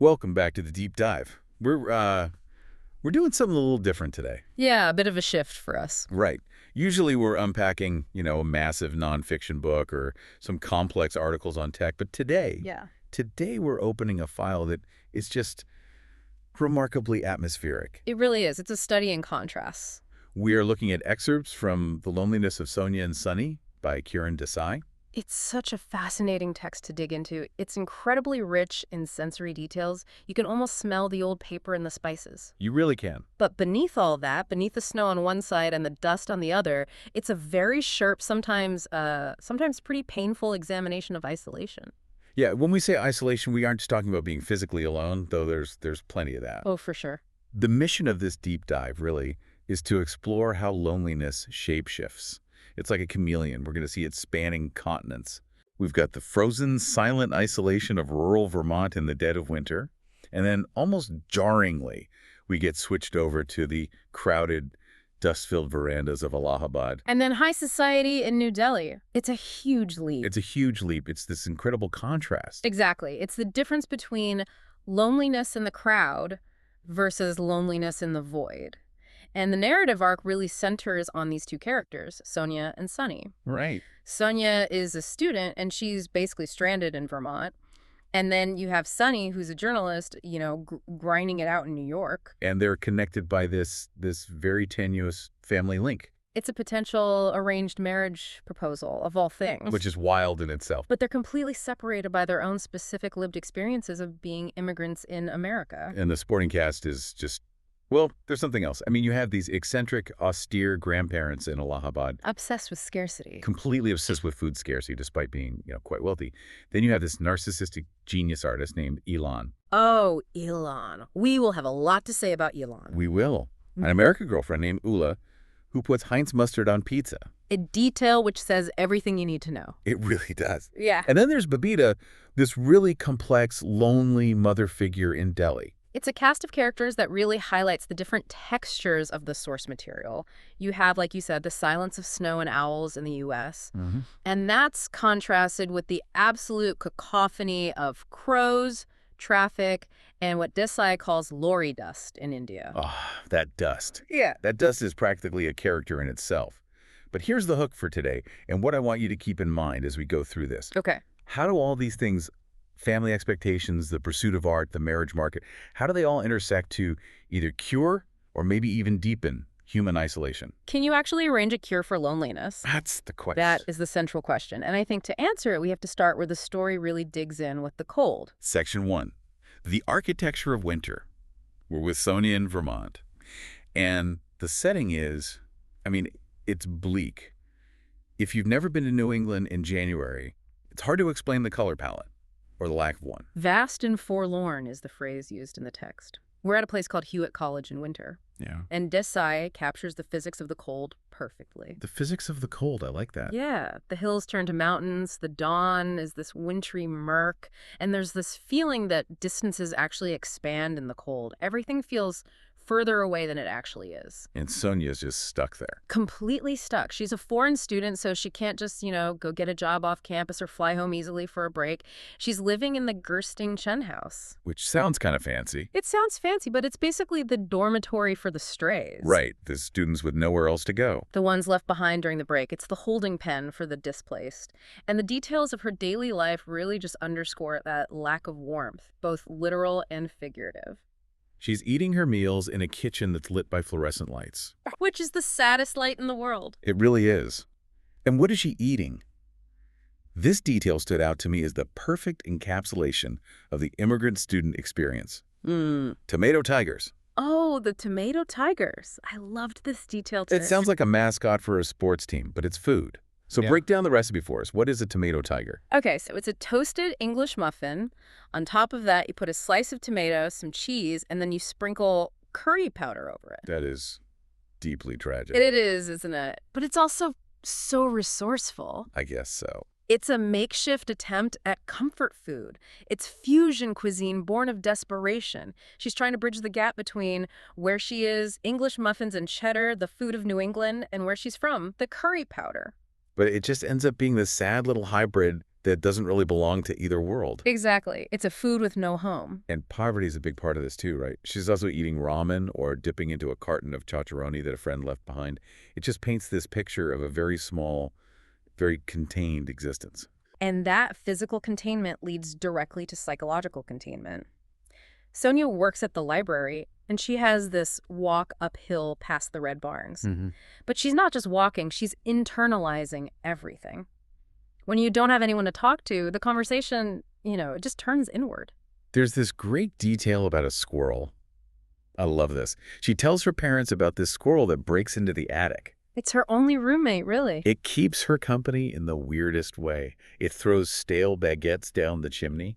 Welcome back to the deep dive. We're doing something a little different today. Yeah, a bit of a shift for us. Right. Usually we're unpacking, a massive nonfiction book or some complex articles on tech, but today we're opening a file that is just remarkably atmospheric. It really is. It's a study in contrasts. We are looking at excerpts from The Loneliness of Sonia and Sunny by Kiran Desai. It's such a fascinating text to dig into. It's incredibly rich in sensory details. You can almost smell the old paper and the spices. You really can. But beneath all that, beneath the snow on one side and the dust on the other, it's a very sharp, sometimes pretty painful examination of isolation. Yeah, when we say isolation, we aren't just talking about being physically alone, though there's plenty of that. Oh, for sure. The mission of this deep dive, really, is to explore how loneliness shapeshifts. It's like a chameleon. We're going to see it spanning continents. We've got the frozen, silent isolation of rural Vermont in the dead of winter. And then, almost jarringly, we get switched over to the crowded, dust-filled verandas of Allahabad. And then high society in New Delhi. It's a huge leap. It's a huge leap. It's this incredible contrast. Exactly. It's the difference between loneliness in the crowd versus loneliness in the void. And the narrative arc really centers on these two characters, Sonia and Sunny. Right. Sonia is a student, and she's basically stranded in Vermont. And then you have Sunny, who's a journalist, grinding it out in New York. And they're connected by this very tenuous family link. It's a potential arranged marriage proposal, of all things. Which is wild in itself. But they're completely separated by their own specific lived experiences of being immigrants in America. And the supporting cast is just... Well, there's something else. I mean, you have these eccentric, austere grandparents in Allahabad. Obsessed with scarcity. Completely obsessed with food scarcity, despite being, quite wealthy. Then you have this narcissistic genius artist named Elon. Oh, Elon. We will have a lot to say about Elon. We will. An American girlfriend named Ula, who puts Heinz mustard on pizza. A detail which says everything you need to know. It really does. Yeah. And then there's Babita, this really complex, lonely mother figure in Delhi. It's a cast of characters that really highlights the different textures of the source material. You have, like you said, the silence of snow and owls in the U.S., and that's contrasted with the absolute cacophony of crows, traffic, and what Desai calls lorry dust in India. Oh, that dust. Yeah. That dust is practically a character in itself. But here's the hook for today, and what I want you to keep in mind as we go through this. Okay. How do all these things, family expectations, the pursuit of art, the marriage market, how do they all intersect to either cure or maybe even deepen human isolation? Can you actually arrange a cure for loneliness? That's the question. That is the central question. And I think to answer it, we have to start where the story really digs in with the cold. Section 1, the architecture of winter. We're with Sonia in Vermont. And the setting is, it's bleak. If you've never been to New England in January, it's hard to explain the color palette. Or the lack of one. Vast and forlorn is the phrase used in the text. We're at a place called Hewitt College in winter. Yeah. And Desai captures the physics of the cold perfectly. The physics of the cold, I like that. Yeah. The hills turn to mountains, the dawn is this wintry murk, and there's this feeling that distances actually expand in the cold. Everything feels further away than it actually is. And Sonia's just stuck there. Completely stuck. She's a foreign student, so she can't just, go get a job off campus or fly home easily for a break. She's living in the Gersting Chen house. Which sounds kind of fancy. It sounds fancy, but it's basically the dormitory for the strays. Right, the students with nowhere else to go. The ones left behind during the break. It's the holding pen for the displaced. And the details of her daily life really just underscore that lack of warmth, both literal and figurative. She's eating her meals in a kitchen that's lit by fluorescent lights. Which is the saddest light in the world. It really is. And what is she eating? This detail stood out to me as the perfect encapsulation of the immigrant student experience. Tomato tigers. Oh, the tomato tigers. I loved this detail too. It sounds like a mascot for a sports team, but it's food. So break down the recipe for us. What is a tomato tiger? Okay, so it's a toasted English muffin. On top of that, you put a slice of tomato, some cheese, and then you sprinkle curry powder over it. That is deeply tragic. It is, isn't it? But it's also so resourceful. I guess so. It's a makeshift attempt at comfort food. It's fusion cuisine born of desperation. She's trying to bridge the gap between where she is, English muffins and cheddar, the food of New England, and where she's from, the curry powder. But it just ends up being this sad little hybrid that doesn't really belong to either world. Exactly. It's a food with no home. And poverty is a big part of this too, right? She's also eating ramen or dipping into a carton of chicharroni that a friend left behind. It just paints this picture of a very small, very contained existence. And that physical containment leads directly to psychological containment. Sonia works at the library, and she has this walk uphill past the red barns. But she's not just walking, she's internalizing everything. When you don't have anyone to talk to, the conversation, it just turns inward. There's this great detail about a squirrel. I love this. She tells her parents about this squirrel that breaks into the attic. It's her only roommate, really. It keeps her company in the weirdest way. It throws stale baguettes down the chimney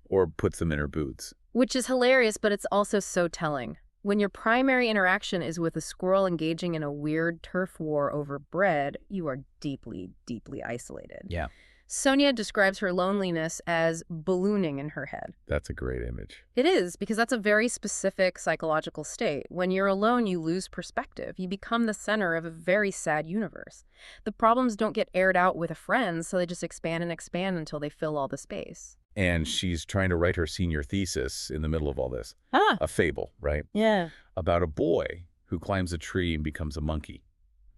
or puts them in her boots. Which is hilarious, but it's also so telling. When your primary interaction is with a squirrel engaging in a weird turf war over bread, you are deeply, deeply isolated. Yeah. Sonia describes her loneliness as ballooning in her head. That's a great image. It is, because that's a very specific psychological state. When you're alone, you lose perspective. You become the center of a very sad universe. The problems don't get aired out with a friend, so they just expand and expand until they fill all the space. And she's trying to write her senior thesis in the middle of all this. A fable, right? Yeah. About a boy who climbs a tree and becomes a monkey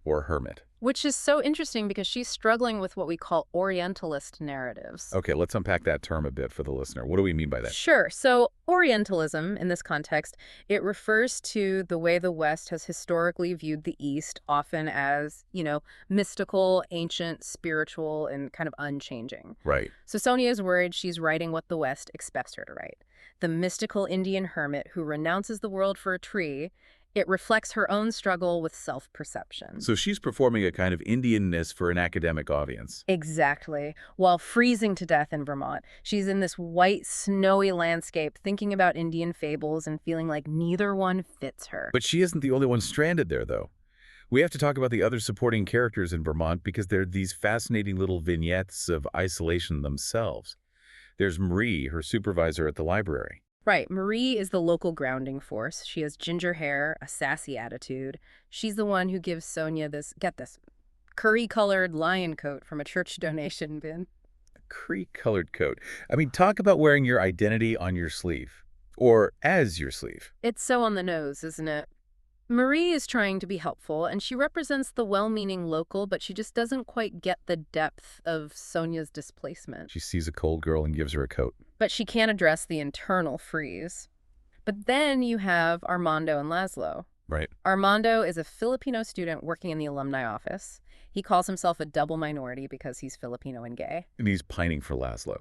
or a hermit. Which is so interesting because she's struggling with what we call Orientalist narratives. Okay, let's unpack that term a bit for the listener. What do we mean by that? Sure. So Orientalism, in this context, it refers to the way the West has historically viewed the East, often as, mystical, ancient, spiritual, and kind of unchanging. Right. So Sonia is worried she's writing what the West expects her to write. The mystical Indian hermit who renounces the world for a tree. It reflects her own struggle with self-perception. So she's performing a kind of Indianness for an academic audience. Exactly. While freezing to death in Vermont, she's in this white, snowy landscape thinking about Indian fables and feeling like neither one fits her. But she isn't the only one stranded there, though. We have to talk about the other supporting characters in Vermont because they're these fascinating little vignettes of isolation themselves. There's Marie, her supervisor at the library. Right. Marie is the local grounding force. She has ginger hair, a sassy attitude. She's the one who gives Sonia this, get this, curry-colored lion coat from a church donation bin. A curry-colored coat. I mean, talk about wearing your identity on your sleeve. Or as your sleeve. It's so on the nose, isn't it? Marie is trying to be helpful, and she represents the well-meaning local, but she just doesn't quite get the depth of Sonia's displacement. She sees a cold girl and gives her a coat. But she can't address the internal freeze. But then you have Armando and Laszlo. Right. Armando is a Filipino student working in the alumni office. He calls himself a double minority because he's Filipino and gay. And he's pining for Laszlo.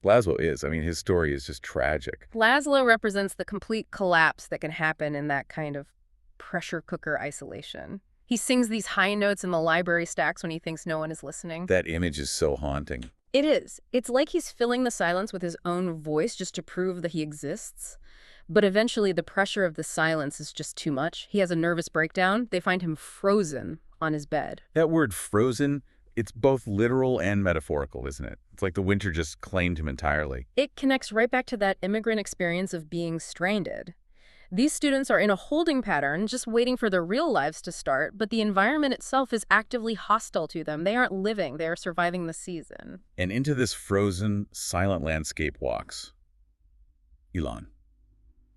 Laszlo is. I mean, his story is just tragic. Laszlo represents the complete collapse that can happen in that kind of pressure cooker isolation. He sings these high notes in the library stacks when he thinks no one is listening. That image is so haunting. It is. It's like he's filling the silence with his own voice just to prove that he exists. But eventually the pressure of the silence is just too much. He has a nervous breakdown. They find him frozen on his bed. That word frozen, it's both literal and metaphorical, isn't it? It's like the winter just claimed him entirely. It connects right back to that immigrant experience of being stranded. These students are in a holding pattern, just waiting for their real lives to start, but the environment itself is actively hostile to them. They aren't living, they are surviving the season. And into this frozen, silent landscape walks Ilan.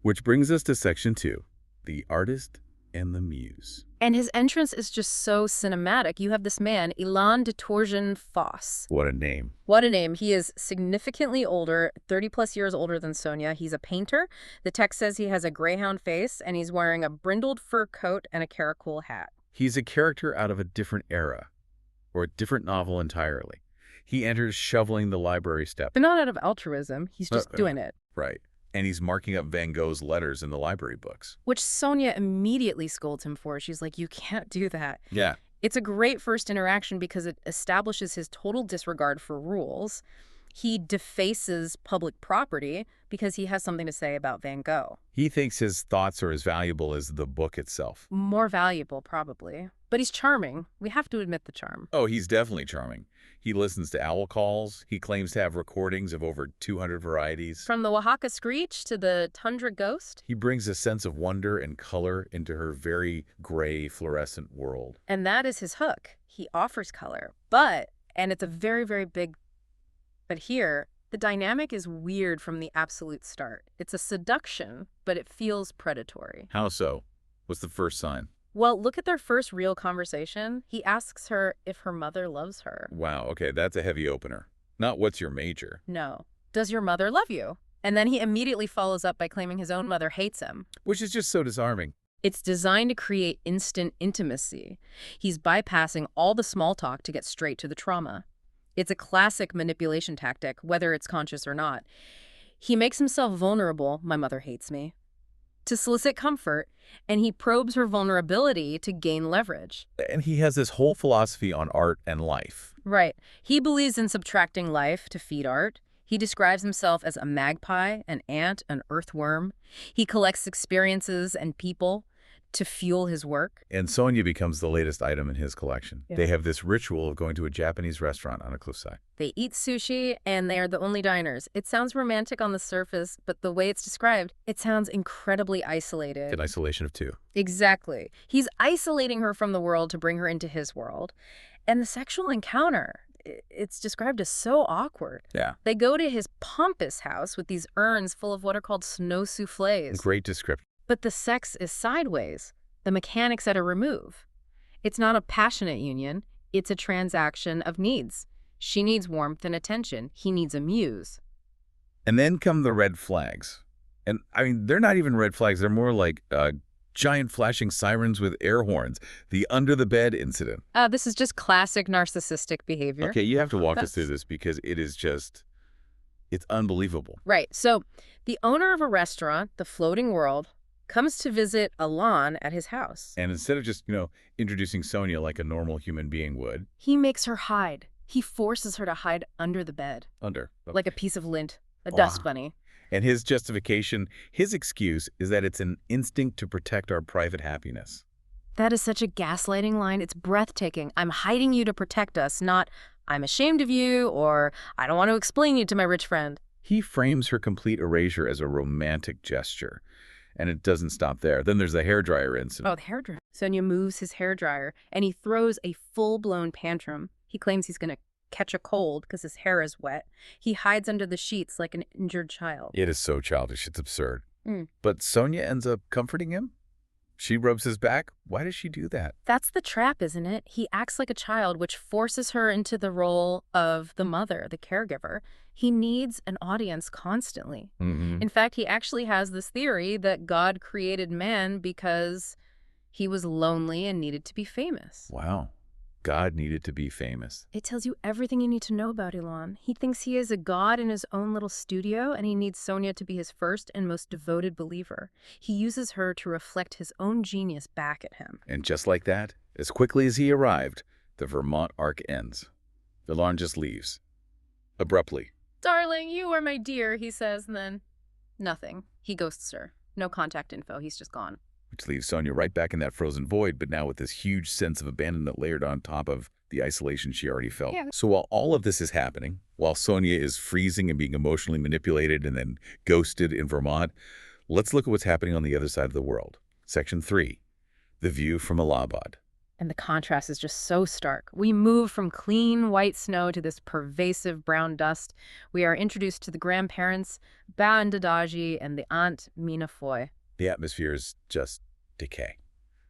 Which brings us to section 2, the artist and the muse. And his entrance is just so cinematic. You have this man, Ilan de Tourgen Foss. What a name. What a name. He is significantly older, 30-plus years older than Sonia. He's a painter. The text says he has a greyhound face, and he's wearing a brindled fur coat and a caracal hat. He's a character out of a different era, or a different novel entirely. He enters shoveling the library steps. But not out of altruism. He's just doing it. Right. And he's marking up Van Gogh's letters in the library books. Which Sonia immediately scolds him for. She's like, you can't do that. Yeah. It's a great first interaction because it establishes his total disregard for rules. He defaces public property because he has something to say about Van Gogh. He thinks his thoughts are as valuable as the book itself. More valuable, probably. But he's charming. We have to admit the charm. Oh, he's definitely charming. He listens to owl calls. He claims to have recordings of over 200 varieties. From the Oaxaca screech to the tundra ghost. He brings a sense of wonder and color into her very gray, fluorescent world. And that is his hook. He offers color. But, and it's a very, very big But here, the dynamic is weird from the absolute start. It's a seduction, but it feels predatory. How so? What's the first sign? Well, look at their first real conversation. He asks her if her mother loves her. Wow, okay, that's a heavy opener. Not what's your major. No. Does your mother love you? And then he immediately follows up by claiming his own mother hates him. Which is just so disarming. It's designed to create instant intimacy. He's bypassing all the small talk to get straight to the trauma. It's a classic manipulation tactic, whether it's conscious or not. He makes himself vulnerable, my mother hates me, to solicit comfort, and he probes her vulnerability to gain leverage. And he has this whole philosophy on art and life. Right. He believes in subtracting life to feed art. He describes himself as a magpie, an ant, an earthworm. He collects experiences and people to fuel his work. And Sonia becomes the latest item in his collection. Yeah. They have this ritual of going to a Japanese restaurant on a cliffside. They eat sushi, and they are the only diners. It sounds romantic on the surface, but the way it's described, it sounds incredibly isolated. An isolation of two. Exactly. He's isolating her from the world to bring her into his world. And the sexual encounter, it's described as so awkward. Yeah. They go to his pompous house with these urns full of what are called snow soufflés. Great description. But the sex is sideways. The mechanics at a remove. It's not a passionate union. It's a transaction of needs. She needs warmth and attention. He needs a muse. And then come the red flags. And, I mean, they're not even red flags. They're more like giant flashing sirens with air horns. The under-the-bed incident. This is just classic narcissistic behavior. Okay, you have to walk us through this because it is just, it's unbelievable. Right. So the owner of a restaurant, the Floating World, comes to visit Alon at his house. And instead of just, introducing Sonia like a normal human being would. He makes her hide. He forces her to hide under the bed. Okay. Like a piece of lint, a dust bunny. And his justification, his excuse is that it's an instinct to protect our private happiness. That is such a gaslighting line. It's breathtaking. I'm hiding you to protect us, not I'm ashamed of you or I don't want to explain you to my rich friend. He frames her complete erasure as a romantic gesture. And it doesn't stop there. Then there's the hairdryer incident. Oh, the hairdryer. Sonia moves his hairdryer, and he throws a full-blown tantrum. He claims he's going to catch a cold because his hair is wet. He hides under the sheets like an injured child. It is so childish. It's absurd. But Sonia ends up comforting him? She rubs his back? Why does she do that? That's the trap, isn't it? He acts like a child, which forces her into the role of the mother, the caregiver. He needs an audience constantly. In fact, he actually has this theory that God created man because he was lonely and needed to be famous. Wow. God needed to be famous. It tells you everything you need to know about Elon. He thinks he is a god in his own little studio, and he needs Sonia to be his first and most devoted believer. He uses her to reflect his own genius back at him. And just like that, as quickly as he arrived, the Vermont arc ends. Elon just leaves. Abruptly. Darling, you are my dear, he says, and then nothing. He ghosts her. No contact info. He's just gone. Which leaves Sonia right back in that frozen void, but now with this huge sense of abandonment layered on top of the isolation she already felt. Yeah. So while all of this is happening, while Sonia is freezing and being emotionally manipulated and then ghosted in Vermont, let's look at what's happening on the other side of the world. Section 3, the view from Allahabad. And the contrast is just so stark. We move from clean white snow to this pervasive brown dust. We are introduced to the grandparents, Ba and Dadaji, and the aunt, Mina Foy. The atmosphere is just decay.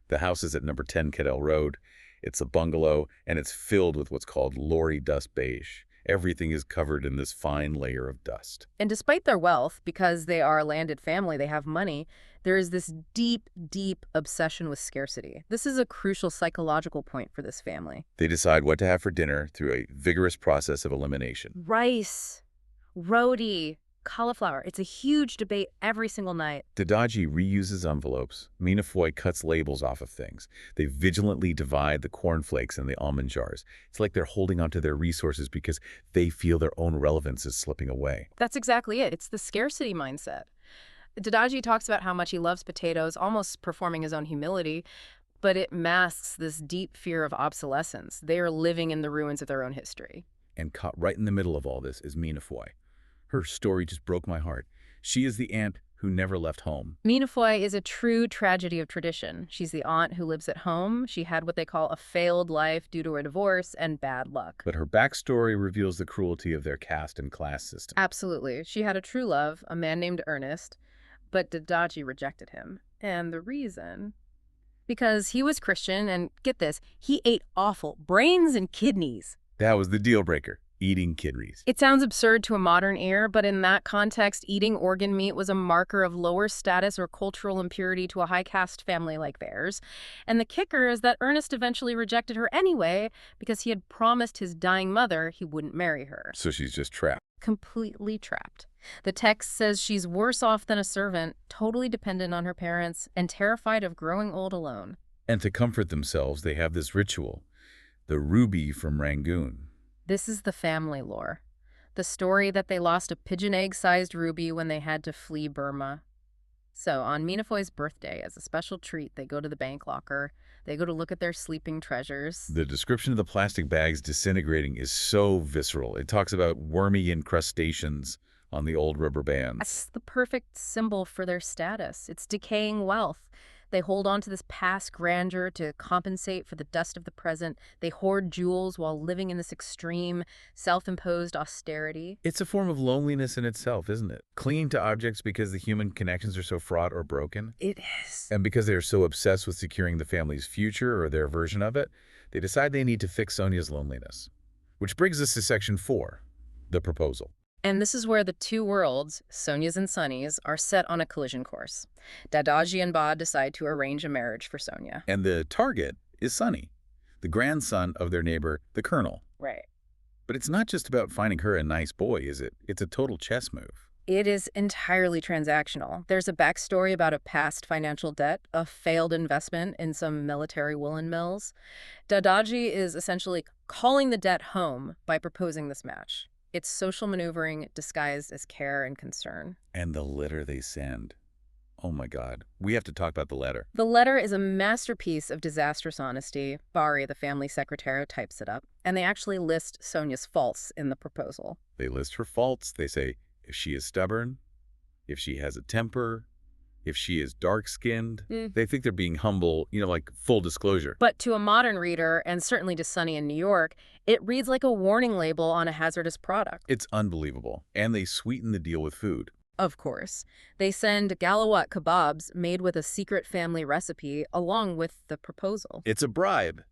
The house is at number 10 Cadell Road. It's a bungalow, and it's filled with what's called lorry dust beige. Everything is covered in this fine layer of dust. And despite their wealth, because they are a landed family, they have money, there is this deep, deep obsession with scarcity. This is a crucial psychological point for this family. They decide what to have for dinner through a vigorous process of elimination. Rice, roti, cauliflower. It's a huge debate every single night. Dadaji reuses envelopes. Mina Foy cuts labels off of things. They vigilantly divide the cornflakes and the almond jars. It's like they're holding onto their resources because they feel their own relevance is slipping away. That's exactly it. It's the scarcity mindset. Dadaji talks about how much he loves potatoes, almost performing his own humility, but it masks this deep fear of obsolescence. They are living in the ruins of their own history. And caught right in the middle of all this is Mina Foy. Her story just broke my heart. She is the aunt who never left home. Minafoy is a true tragedy of tradition. She's the aunt who lives at home. She had what they call a failed life due to a divorce and bad luck. But her backstory reveals the cruelty of their caste and class system. Absolutely. She had a true love, a man named Ernest, but Dadaji rejected him. And the reason? Because he was Christian, and get this, he ate offal, brains and kidneys. That was the deal breaker, eating kidneys. It sounds absurd to a modern ear, but in that context, eating organ meat was a marker of lower status or cultural impurity to a high caste family like theirs. And the kicker is that Ernest eventually rejected her anyway because he had promised his dying mother he wouldn't marry her. So she's just trapped. Completely trapped. The text says she's worse off than a servant, totally dependent on her parents, and terrified of growing old alone. And to comfort themselves, they have this ritual, the ruby from Rangoon. This is the family lore. The story that they lost a pigeon egg-sized ruby when they had to flee Burma. So on Minafoy's birthday, as a special treat, they go to the bank locker. They go to look at their sleeping treasures. The description of the plastic bags disintegrating is so visceral. It talks about wormy incrustations on the old rubber bands. That's the perfect symbol for their status. It's decaying wealth. They hold on to this past grandeur to compensate for the dust of the present. They hoard jewels while living in this extreme, self-imposed austerity. It's a form of loneliness in itself, isn't it? Clinging to objects because the human connections are so fraught or broken. It is. And because they are so obsessed with securing the family's future or their version of it, they decide they need to fix Sonia's loneliness. Which brings us to section 4, the proposal. And this is where the two worlds, Sonia's and Sunny's, are set on a collision course. Dadaji and Ba decide to arrange a marriage for Sonia. And the target is Sunny, the grandson of their neighbor, the colonel. Right. But it's not just about finding her a nice boy, is it? It's a total chess move. It is entirely transactional. There's a backstory about a past financial debt, a failed investment in some military woolen mills. Dadaji is essentially calling the debt home by proposing this match. It's social maneuvering disguised as care and concern. And the letter they send. Oh my God. We have to talk about the letter. The letter is a masterpiece of disastrous honesty. Bari, the family secretary, types it up. And they actually list Sonia's faults in the proposal. They list her faults. They say if she is stubborn, if she has a temper, if she is dark-skinned. They think they're being humble, like full disclosure. But to a modern reader, and certainly to Sunny in New York, it reads like a warning label on a hazardous product. It's unbelievable. And they sweeten the deal with food. Of course. They send galawat kebabs made with a secret family recipe along with the proposal. It's a bribe.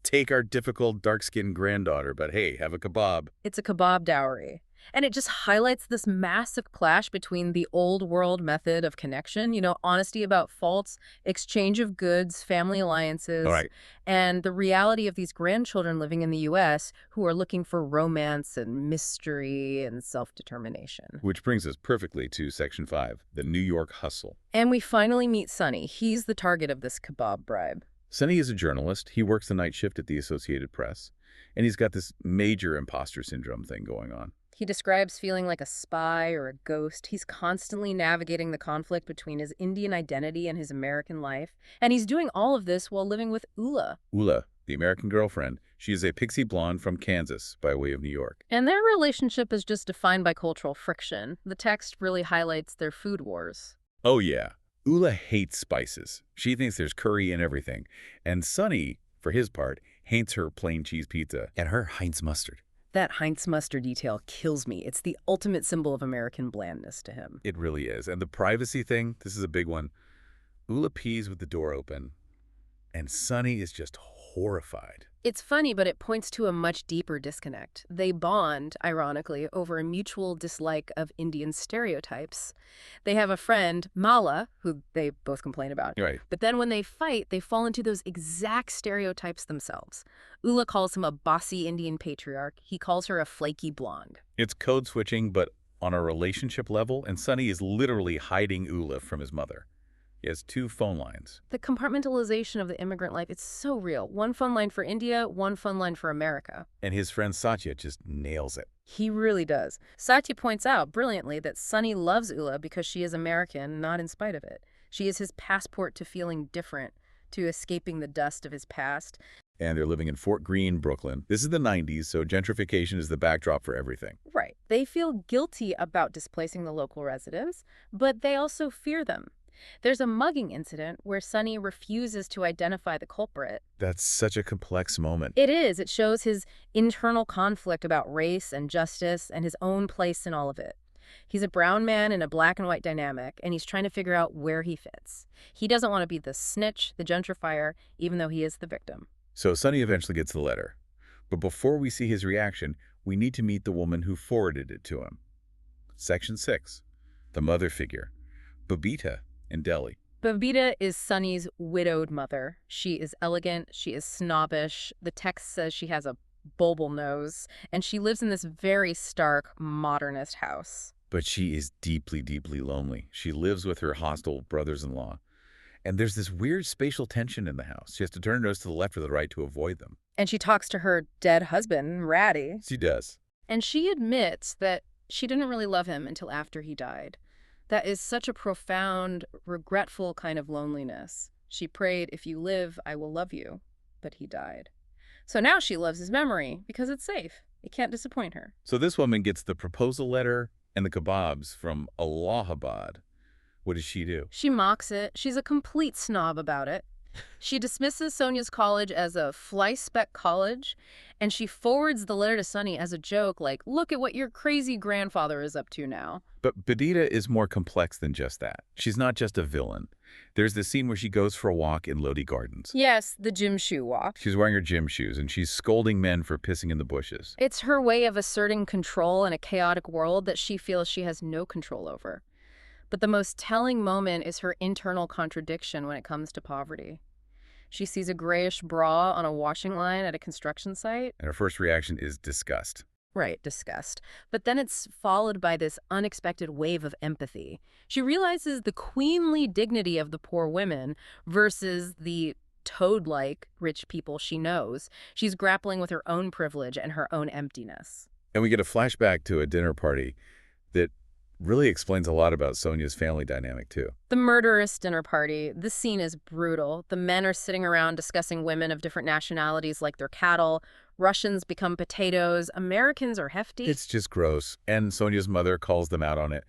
Take our difficult dark-skinned granddaughter, but hey, have a kebab. It's a kebab dowry. And it just highlights this massive clash between the old world method of connection, honesty about faults, exchange of goods, family alliances, All right. and the reality of these grandchildren living in the U.S. who are looking for romance and mystery and self-determination. Which brings us perfectly to section 5, the New York hustle. And we finally meet Sunny. He's the target of this kebab bribe. Sunny is a journalist. He works the night shift at the Associated Press. And he's got this major imposter syndrome thing going on. He describes feeling like a spy or a ghost. He's constantly navigating the conflict between his Indian identity and his American life. And he's doing all of this while living with Ula. Ula, the American girlfriend. She is a pixie blonde from Kansas by way of New York. And their relationship is just defined by cultural friction. The text really highlights their food wars. Oh yeah. Ula hates spices. She thinks there's curry in everything. And Sunny, for his part, hates her plain cheese pizza and her Heinz mustard. That Heinz mustard detail kills me. It's the ultimate symbol of American blandness to him. It really is. And the privacy thing, this is a big one. Ula pees with the door open, and Sunny is just horrified. It's funny, but it points to a much deeper disconnect. They bond, ironically, over a mutual dislike of Indian stereotypes. They have a friend, Mala, who they both complain about. Right. But then when they fight, they fall into those exact stereotypes themselves. Ula calls him a bossy Indian patriarch. He calls her a flaky blonde. It's code switching, but on a relationship level, and Sunny is literally hiding Ula from his mother. He has 2 phone lines. The compartmentalization of the immigrant life, it's so real. One phone line for India, one phone line for America. And his friend Satya just nails it. He really does. Satya points out brilliantly that Sunny loves Ula because she is American, not in spite of it. She is his passport to feeling different, to escaping the dust of his past. And they're living in Fort Greene, Brooklyn. This is the 90s, so gentrification is the backdrop for everything. Right. They feel guilty about displacing the local residents, but they also fear them. There's a mugging incident where Sunny refuses to identify the culprit. That's such a complex moment. It is. It shows his internal conflict about race and justice and his own place in all of it. He's a brown man in a black and white dynamic, and he's trying to figure out where he fits. He doesn't want to be the snitch, the gentrifier, even though he is the victim. So Sonny eventually gets the letter. But before we see his reaction, we need to meet the woman who forwarded it to him. Section 6. The mother figure. Babita in Delhi. Babita is Sunny's widowed mother. She is elegant, she is snobbish. The text says she has a bulbul nose, and she lives in this very stark, modernist house. But she is deeply, deeply lonely. She lives with her hostile brothers-in-law. And there's this weird spatial tension in the house. She has to turn her nose to the left or the right to avoid them. And she talks to her dead husband, Ratty. She does. And she admits that she didn't really love him until after he died. That is such a profound, regretful kind of loneliness. She prayed, "If you live, I will love you." But he died. So now she loves his memory because it's safe. It can't disappoint her. So this woman gets the proposal letter and the kebabs from Allahabad. What does she do? She mocks it. She's a complete snob about it. She dismisses Sonia's college as a fly-spec college, and she forwards the letter to Sunny as a joke, like, "Look at what your crazy grandfather is up to now." But Badita is more complex than just that. She's not just a villain. There's this scene where she goes for a walk in Lodi Gardens. Yes, the gym shoe walk. She's wearing her gym shoes, and she's scolding men for pissing in the bushes. It's her way of asserting control in a chaotic world that she feels she has no control over. But the most telling moment is her internal contradiction when it comes to poverty. She sees a grayish bra on a washing line at a construction site. And her first reaction is disgust. Right, disgust. But then it's followed by this unexpected wave of empathy. She realizes the queenly dignity of the poor women versus the toad-like rich people she knows. She's grappling with her own privilege and her own emptiness. And we get a flashback to a dinner party that really explains a lot about Sonia's family dynamic, too. The murderous dinner party. This scene is brutal. The men are sitting around discussing women of different nationalities like they're cattle. Russians become potatoes. Americans are hefty. It's just gross, and Sonia's mother calls them out on it.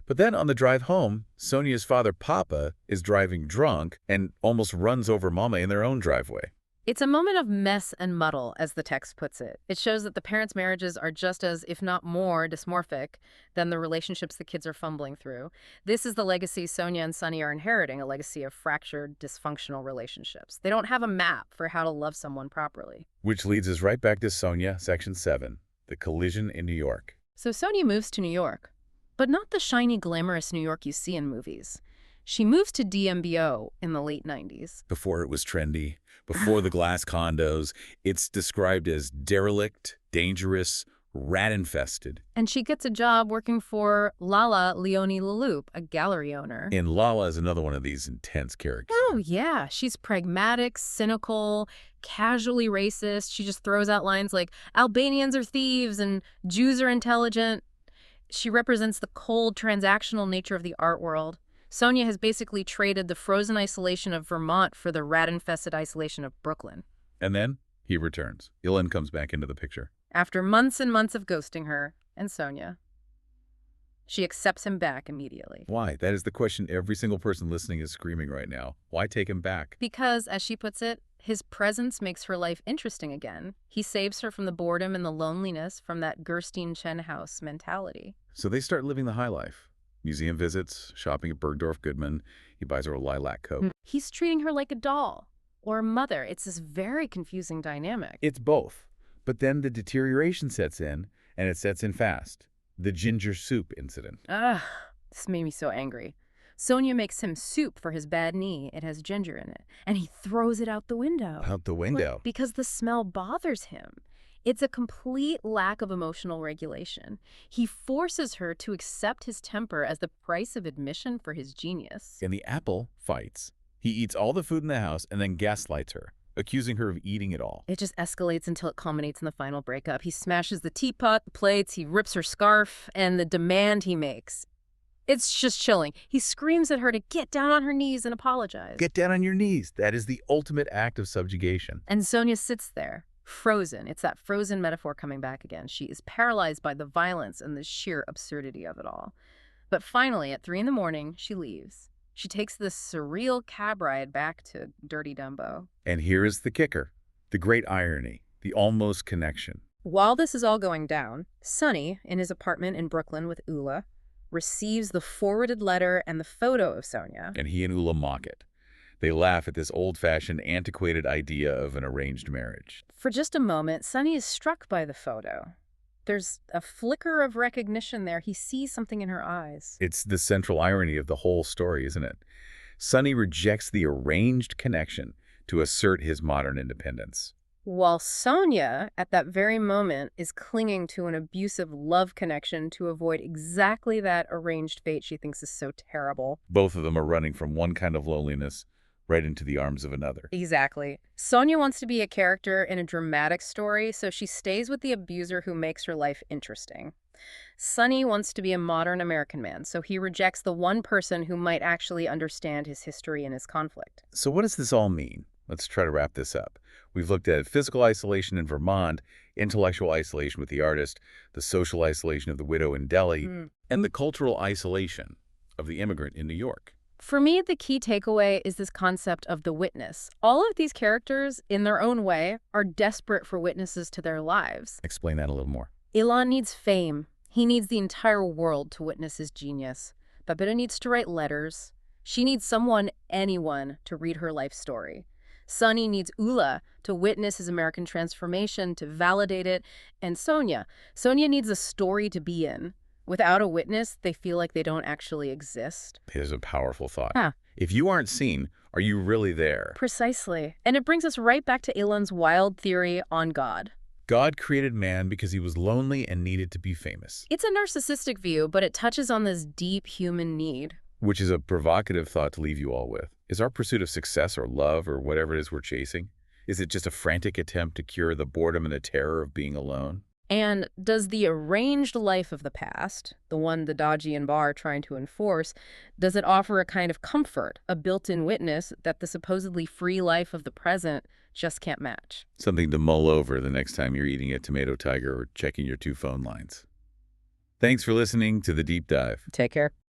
But then on the drive home, Sonia's father, Papa, is driving drunk and almost runs over Mama in their own driveway. It's a moment of mess and muddle, as the text puts it. It shows that the parents' marriages are just as, if not more, dysmorphic than the relationships the kids are fumbling through. This is the legacy Sonia and Sunny are inheriting, a legacy of fractured, dysfunctional relationships. They don't have a map for how to love someone properly. Which leads us right back to Sonia, Section 7, the collision in New York. So Sonia moves to New York, but not the shiny, glamorous New York you see in movies. She moves to DMBO in the late 90s. Before it was trendy, before the glass condos, it's described as derelict, dangerous, rat-infested. And she gets a job working for Lala Leonie Leloup, a gallery owner. And Lala is another one of these intense characters. Oh, yeah. She's pragmatic, cynical, casually racist. She just throws out lines like, "Albanians are thieves and Jews are intelligent." She represents the cold, transactional nature of the art world. Sonia has basically traded the frozen isolation of Vermont for the rat-infested isolation of Brooklyn. And then he returns. Ilan comes back into the picture. After months and months of ghosting her and Sonia, she accepts him back immediately. Why? That is the question every single person listening is screaming right now. Why take him back? Because, as she puts it, his presence makes her life interesting again. He saves her from the boredom and the loneliness from that Gerstein Chen house mentality. So they start living the high life. Museum visits, shopping at Bergdorf Goodman. He buys her a lilac coat. He's treating her like a doll or a mother. It's this very confusing dynamic. It's both. But then the deterioration sets in, and it sets in fast. The ginger soup incident. Ugh, this made me so angry. Sonia makes him soup for his bad knee. It has ginger in it. And he throws it out the window. Out the window? Because the smell bothers him. It's a complete lack of emotional regulation. He forces her to accept his temper as the price of admission for his genius. And the apple fights. He eats all the food in the house and then gaslights her, accusing her of eating it all. It just escalates until it culminates in the final breakup. He smashes the teapot, the plates, he rips her scarf, and the demand he makes. It's just chilling. He screams at her to get down on her knees and apologize. Get down on your knees. That is the ultimate act of subjugation. And Sonia sits there, frozen. It's that frozen metaphor coming back again. She is paralyzed by the violence and the sheer absurdity of it all. But finally, at 3 in the morning, she leaves. She takes this surreal cab ride back to Dirty Dumbo. And here is the kicker, the great irony, the almost connection. While this is all going down, Sunny, in his apartment in Brooklyn with Ula, receives the forwarded letter and the photo of Sonia. And he and Ula mock it. They laugh at this old-fashioned, antiquated idea of an arranged marriage. For just a moment, Sunny is struck by the photo. There's a flicker of recognition there. He sees something in her eyes. It's the central irony of the whole story, isn't it? Sunny rejects the arranged connection to assert his modern independence. While Sonia, at that very moment, is clinging to an abusive love connection to avoid exactly that arranged fate she thinks is so terrible. Both of them are running from one kind of loneliness right into the arms of another. Exactly. Sonia wants to be a character in a dramatic story, so she stays with the abuser who makes her life interesting. Sunny wants to be a modern American man, so he rejects the one person who might actually understand his history and his conflict. So what does this all mean? Let's try to wrap this up. We've looked at physical isolation in Vermont, intellectual isolation with the artist, the social isolation of the widow in Delhi, and the cultural isolation of the immigrant in New York. For me, the key takeaway is this concept of the witness. All of these characters, in their own way, are desperate for witnesses to their lives. Explain that a little more. Ilan needs fame. He needs the entire world to witness his genius. Babita needs to write letters. She needs someone, anyone, to read her life story. Sunny needs Ula to witness his American transformation, to validate it. And Sonia needs a story to be in. Without a witness, they feel like they don't actually exist. Here's a powerful thought. Yeah. If you aren't seen, are you really there? Precisely. And it brings us right back to Ilan's wild theory on God. God created man because he was lonely and needed to be famous. It's a narcissistic view, but it touches on this deep human need. Which is a provocative thought to leave you all with. Is our pursuit of success or love or whatever it is we're chasing, is it just a frantic attempt to cure the boredom and the terror of being alone? And does the arranged life of the past, the one the dodgy and bar are trying to enforce, does it offer a kind of comfort, a built-in witness that the supposedly free life of the present just can't match? Something to mull over the next time you're eating a tomato tiger or checking your 2 phone lines. Thanks for listening to The Deep Dive. Take care.